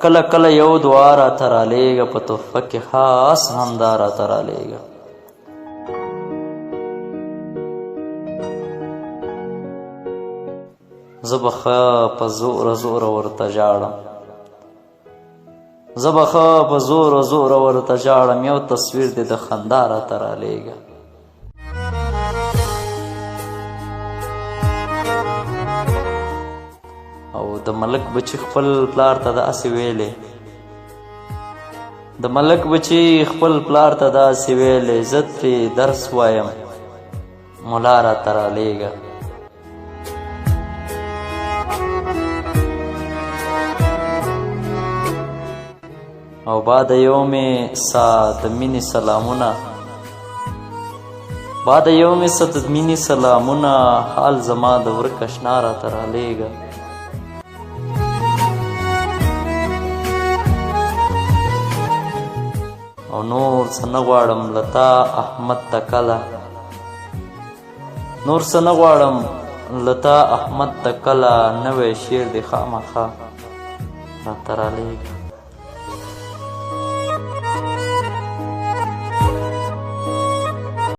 کله کله یو دعا راته رالیږه په تحفه کې خاص همدا راته رالیږه زه به ښه په زوره زوره ورته ژاړم زه به ښه په زوره زوره ورته ژاړم یو تصویر دې د خندا راته رالیږه او د ملک بچي خپل پلار ته داسې ویلې د ملک بچي خپل پلار ته داسې ویلې زه ترې درس وایم ملا راته رالیږه او بعد یوم سا د مینې سلامونه بعد یوم سا د مینې سلامونه حال زما د ورک اشنا راته رالیږه او نور څه نه غواړم له تا احمد ته کله نور څه نه غواړم له تا احمد ته کله نوی شعر دې خامخا راته رالیږه